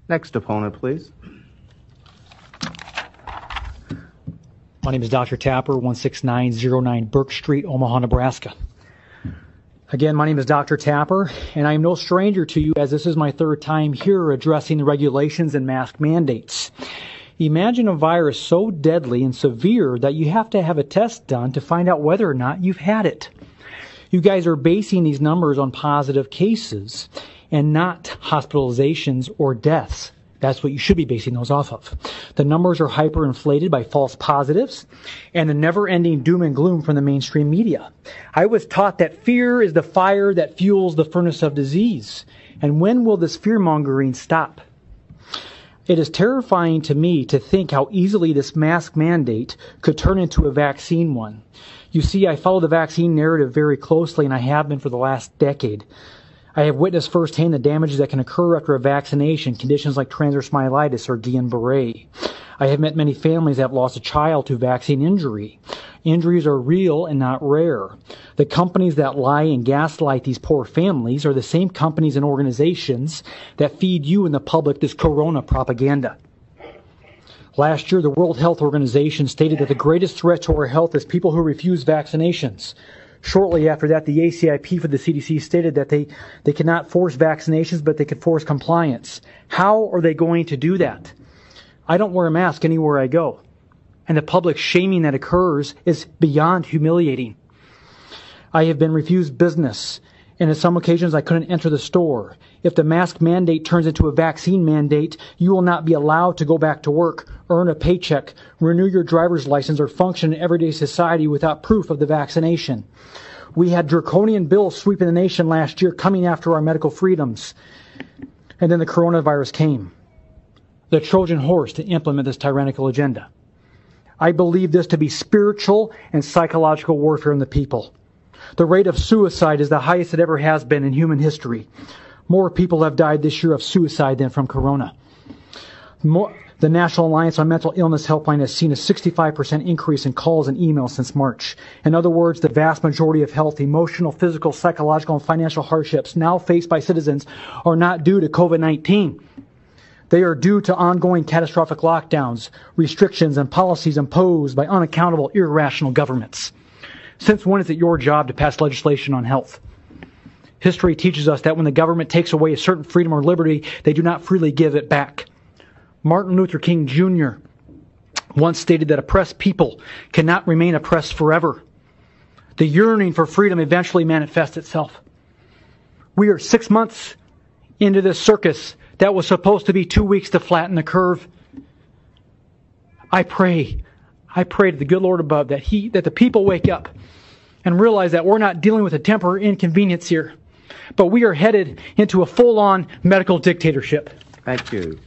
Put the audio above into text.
Next opponent, please. My name is Dr. Tapper, 16909 Burke Street, Omaha, Nebraska. Again, my name is Dr. Tapper, and I am no stranger to you, as this is my third time here addressing the regulations and mask mandates. Imagine a virus so deadly and severe that you have to have a test done to find out whether or not you've had it. You guys are basing these numbers on positive cases and not hospitalizations or deaths. That's what you should be basing those off of. The numbers are hyperinflated by false positives and the never-ending doom and gloom from the mainstream media. I was taught that fear is the fire that fuels the furnace of disease. And when will this fear-mongering stop? It is terrifying to me to think how easily this mask mandate could turn into a vaccine one. You see, I follow the vaccine narrative very closely, and I have been for the last decade. I have witnessed firsthand the damages that can occur after a vaccination, conditions like transverse myelitis or Guillain-Barré. I have met many families that have lost a child to vaccine injury. Injuries are real and not rare. The companies that lie and gaslight these poor families are the same companies and organizations that feed you and the public this corona propaganda. Last year, the World Health Organization stated that the greatest threat to our health is people who refuse vaccinations. Shortly after that, the ACIP for the CDC stated that they cannot force vaccinations, but they could force compliance. How are they going to do that? I don't wear a mask anywhere I go. And the public shaming that occurs is beyond humiliating. I have been refused business, and on some occasions I couldn't enter the store. If the mask mandate turns into a vaccine mandate, you will not be allowed to go back to work, earn a paycheck, renew your driver's license, or function in everyday society without proof of the vaccination. We had draconian bills sweeping the nation last year coming after our medical freedoms. And then the coronavirus came. The Trojan horse to implement this tyrannical agenda. I believe this to be spiritual and psychological warfare on the people. The rate of suicide is the highest it ever has been in human history. More people have died this year of suicide than from corona. The National Alliance on Mental Illness Helpline has seen a 65% increase in calls and emails since March. In other words, the vast majority of health, emotional, physical, psychological, and financial hardships now faced by citizens are not due to COVID-19. They are due to ongoing catastrophic lockdowns, restrictions, and policies imposed by unaccountable, irrational governments. Since when is it your job to pass legislation on health? History teaches us that when the government takes away a certain freedom or liberty, they do not freely give it back. Martin Luther King Jr. once stated that oppressed people cannot remain oppressed forever. The yearning for freedom eventually manifests itself. We are 6 months into this circus that was supposed to be 2 weeks to flatten the curve. I pray to the good Lord above that the people wake up and realize that we're not dealing with a temporary inconvenience here, but we are headed into a full-on medical dictatorship. Thank you.